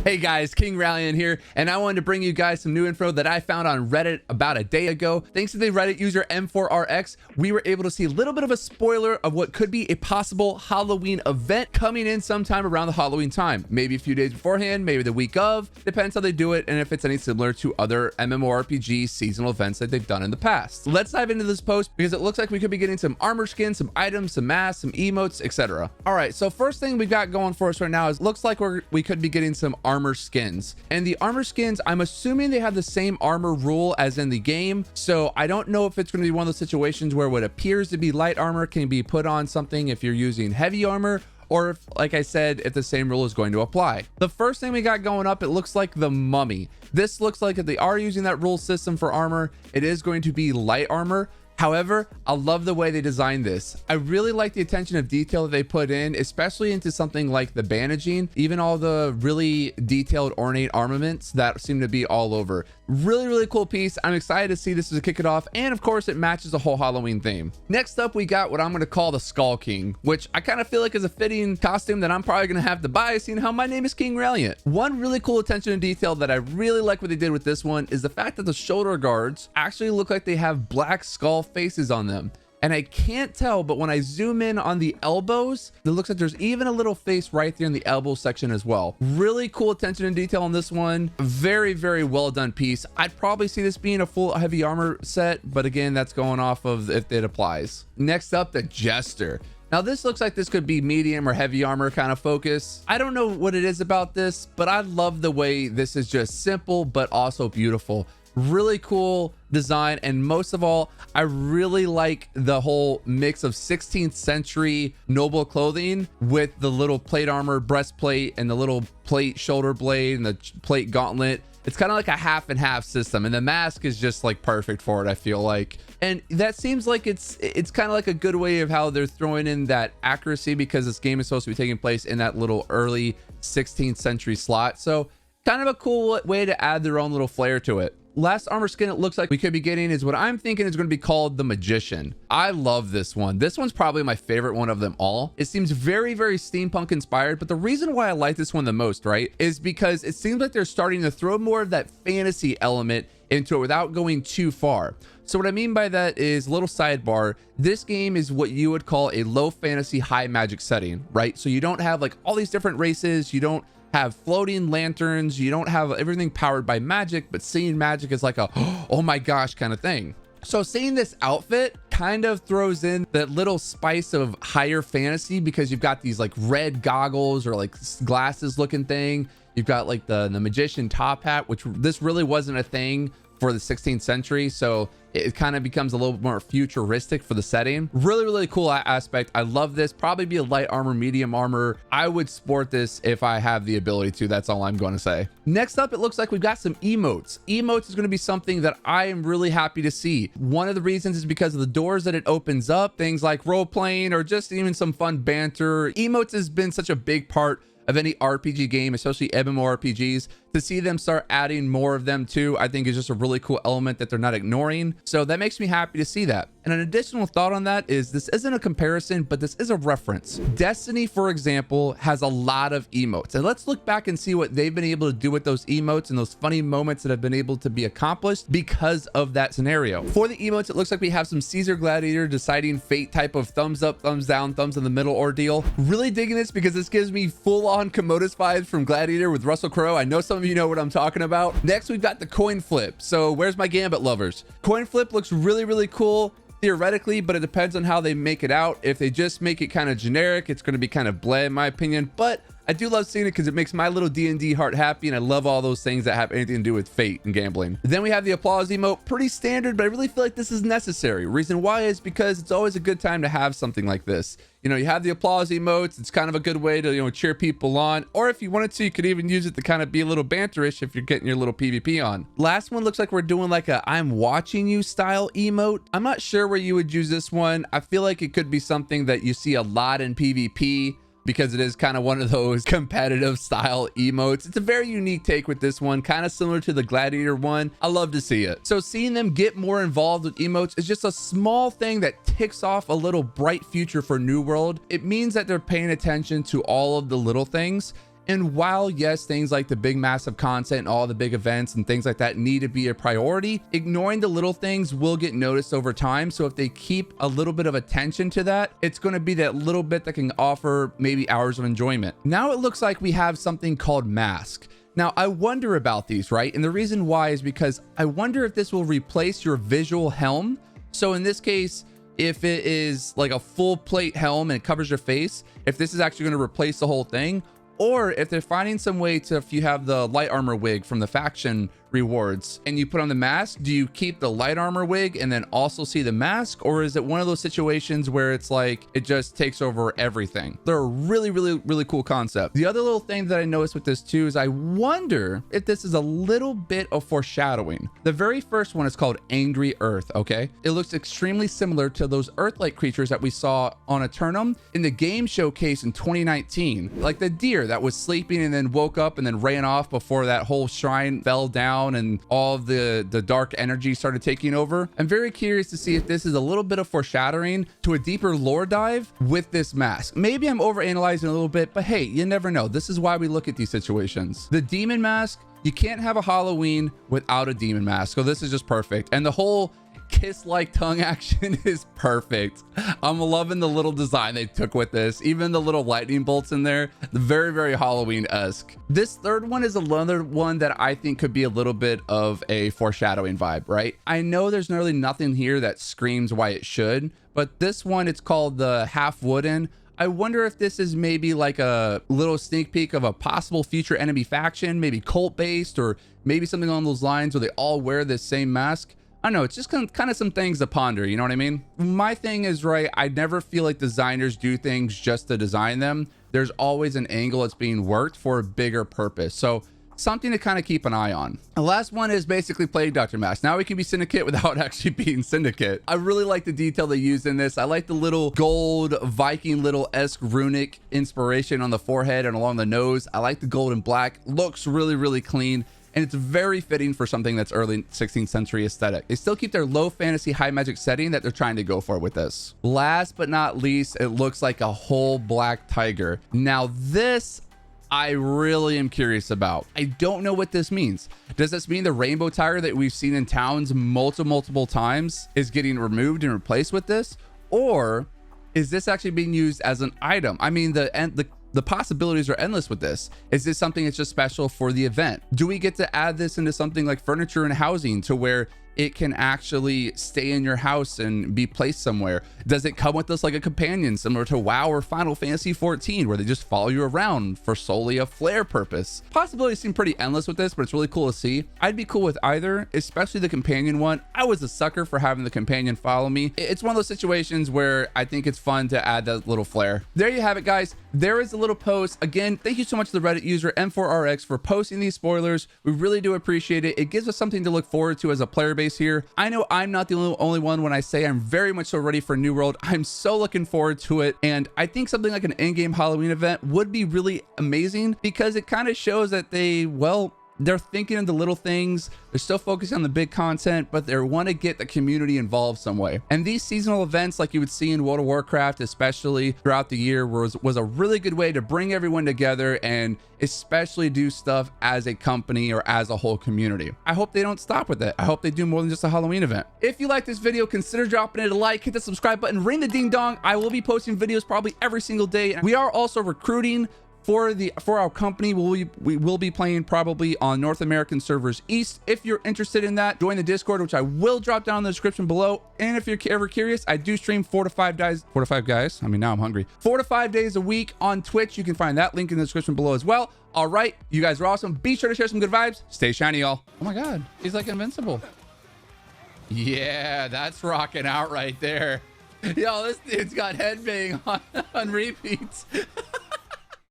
Hey guys, KingRaliant here, and I wanted to bring you guys some new info that I found on Reddit about a day ago. Thanks to the Reddit user M4RX, we were able to see a little bit of a spoiler of what could be a possible Halloween event coming in sometime around the Halloween time. Maybe a few days beforehand, maybe the week of, depends how they do it and if it's any similar to other MMORPG seasonal events that they've done in the past. Let's dive into this post because it looks like we could be getting some armor skins, some items, some masks, some emotes, etc. All right, so first thing we've got going for us right now is looks like we could be getting some armor skins, and the armor skins, I'm assuming they have the same armor rule as in the game, so I don't know if it's going to be one of those situations where what appears to be light armor can be put on something if you're using heavy armor, or if, like I said, if the same rule is going to apply. The first thing we got going up, it looks like the mummy. This looks like if they are using that rule system for armor, it is going to be light armor. However, I love the way they designed this. I really like the attention of detail that they put in, especially into something like the bandaging, even all the really detailed ornate armaments that seem to be all over. Really cool piece. I'm excited to see this to kick it off, and of course it matches the whole Halloween theme. Next up, we got what I'm going to call the Skull King, which I kind of feel like is a fitting costume that I'm probably going to have to buy, seeing how my name is KingRaliant. One really cool attention to detail that I really like what they did with this one is the fact that the shoulder guards actually look like they have black skull faces on them. And I can't tell, but when I zoom in on the elbows, it looks like there's even a little face right there in the elbow section as well. Really cool attention and detail on this one. Very well done piece. I'd probably see this being a full heavy armor set, but again, that's going off of if it applies. Next up, the Jester. Now this looks like this could be medium or heavy armor kind of focus. I don't know what it is about this, but I love the way this is just simple, but also beautiful. Really cool design, and most of all, I really like the whole mix of 16th century noble clothing with the little plate armor breastplate and the little plate shoulder blade and the plate gauntlet. It's kind of like a half and half system, and the mask is just like perfect for it, I feel like. And that seems like it's kind of like a good way of how they're throwing in that accuracy, because this game is supposed to be taking place in that little early 16th century slot. So kind of a cool way to add their own little flair to it. Last armor skin it looks like we could be getting is what I'm thinking is going to be called the Magician. I love this one. This one's probably my favorite one of them all. It seems very steampunk inspired, but the reason why I like this one the most, right, is because it seems like they're starting to throw more of that fantasy element into it without going too far. So what I mean by that is, little sidebar, this game is what you would call a low fantasy, high magic setting, right? So you don't have like all these different races, you don't have floating lanterns, you don't have everything powered by magic, but seeing magic is like a oh my gosh kind of thing. So seeing this outfit kind of throws in that little spice of higher fantasy, because you've got these like red goggles or like glasses looking thing. You've got like the magician top hat, which this really wasn't a thing for the 16th century, so it kind of becomes a little more futuristic for the setting. Really cool aspect. I love this. Probably be a light armor, medium armor. I would sport this if I have the ability to. That's all I'm going to say. Next up, it looks like we've got some emotes. Emotes is going to be something that I am really happy to see. One of the reasons is because of the doors that it opens up, things like role playing or just even some fun banter. Emotes has been such a big part of any RPG game, especially MMORPGs. To see them start adding more of them too, I think is just a really cool element that they're not ignoring. So that makes me happy to see that. And an additional thought on that is, this isn't a comparison, but this is a reference. Destiny, for example, has a lot of emotes, and let's look back and see what they've been able to do with those emotes and those funny moments that have been able to be accomplished because of that scenario. For the emotes, it looks like we have some Caesar Gladiator deciding fate type of thumbs up, thumbs down, thumbs in the middle ordeal. Really digging this because this gives me full-on Commodus vibes from Gladiator with Russell Crowe. I know some of you know what I'm talking about. Next, we've got the coin flip. So where's my Gambit lovers? Coin flip looks really cool theoretically, but it depends on how they make it out. If they just make it kind of generic, it's going to be kind of bleh in my opinion, but I do love seeing it because it makes my little D&D heart happy, and I love all those things that have anything to do with fate and gambling. Then we have the applause emote. Pretty standard, but I really feel like this is necessary. Reason why is because it's always a good time to have something like this. You know, you have the applause emotes. It's kind of a good way to, you know, cheer people on. Or if you wanted to, you could even use it to kind of be a little banterish if you're getting your little PvP on. Last one looks like we're doing like a I'm watching you style emote. I'm not sure where you would use this one. I feel like it could be something that you see a lot in PvP, because it is kind of one of those competitive style emotes. It's a very unique take with this one, kind of similar to the Gladiator one. I love to see it. So seeing them get more involved with emotes is just a small thing that ticks off a little bright future for New World. It means that they're paying attention to all of the little things. And while yes, things like the big massive content and all the big events and things like that need to be a priority, ignoring the little things will get noticed over time. So if they keep a little bit of attention to that, it's going to be that little bit that can offer maybe hours of enjoyment. Now it looks like we have something called mask. Now, I wonder about these, right? And the reason why is because I wonder if this will replace your visual helm. So in this case, if it is like a full plate helm and it covers your face, if this is actually going to replace the whole thing, or if they're finding some way to, if you have the light armor wig from the faction rewards and you put on the mask, do you keep the light armor wig and then also see the mask? Or is it one of those situations where it's like it just takes over everything? They're a really cool concept. The other little thing that I noticed with this too is I wonder if this is a little bit of foreshadowing. The very first one is called Angry Earth. Okay, it looks extremely similar to those earth-like creatures that we saw on Eternum in the game showcase in 2019, like the deer that was sleeping and then woke up and then ran off before that whole shrine fell down and all of the dark energy started taking over. I'm very curious to see if this is a little bit of foreshadowing to a deeper lore dive with this mask. Maybe I'm overanalyzing a little bit, but hey, you never know. This is why we look at these situations. The demon mask, you can't have a Halloween without a demon mask. So this is just perfect. And the whole kiss-like tongue action is perfect. I'm loving the little design they took with this. Even the little lightning bolts in there, very Halloween-esque. This third one is another one that I think could be a little bit of a foreshadowing vibe, right? I know there's really nothing here that screams why it should, but this one, it's called the half wooden. I wonder if this is maybe like a little sneak peek of a possible future enemy faction, maybe cult based, or maybe something along those lines where they all wear this same mask. I don't know, it's just kind of some things to ponder, you know what I mean? My thing is, right, I never feel like designers do things just to design them. There's always an angle that's being worked for a bigger purpose. So something to kind of keep an eye on. The last one is basically Plague Doctor Mask. Now we can be Syndicate without actually being Syndicate. I really like the detail they used in this. I like the little gold Viking little-esque runic inspiration on the forehead and along the nose. I like the gold and black. Looks really clean. And it's very fitting for something that's early 16th century aesthetic. They still keep their low fantasy, high magic setting that they're trying to go for with this. Last but not least, it looks like a whole black tiger. Now this, I really am curious about. I don't know what this means. Does this mean the rainbow tiger that we've seen in towns multiple times is getting removed and replaced with this? Or is this actually being used as an item? I mean, the possibilities are endless with this. Is this something that's just special for the event? Do we get to add this into something like furniture and housing to where it can actually stay in your house and be placed somewhere? Does it come with this like a companion similar to WoW or Final Fantasy 14 where they just follow you around for solely a flair purpose? Possibilities seem pretty endless with this, but it's really cool to see. I'd be cool with either, especially the companion one. I was a sucker for having the companion follow me. It's one of those situations where I think it's fun to add that little flair. There you have it, guys. There is a little post. Again, thank you so much to the Reddit user M4RX for posting these spoilers. We really do appreciate it. It gives us something to look forward to as a player base here. I know I'm not the only one when I say I'm very much so ready for New World. I'm so looking forward to it. And I think something like an in-game Halloween event would be really amazing because it kind of shows that they're thinking of the little things. They're still focusing on the big content, but they want to get the community involved some way. And these seasonal events, like you would see in World of Warcraft, especially throughout the year, was a really good way to bring everyone together and especially do stuff as a company or as a whole community. I hope they don't stop with it. I hope they do more than just a Halloween event. If you like this video, consider dropping it a like, hit the subscribe button, ring the ding dong. I will be posting videos probably every single day. We are also recruiting for our company. We will be playing probably on North American servers East. If you're interested in that, join the Discord, which I will drop down in the description below. And if you're ever curious, I do stream 4 to 5 guys. I mean, now I'm hungry. 4 to 5 days a week on Twitch. You can find that link in the description below as well. All right, you guys are awesome. Be sure to share some good vibes. Stay shiny, y'all. Oh my God, he's like invincible. Yeah, that's rocking out right there. Yo, this dude's got headbang on repeats.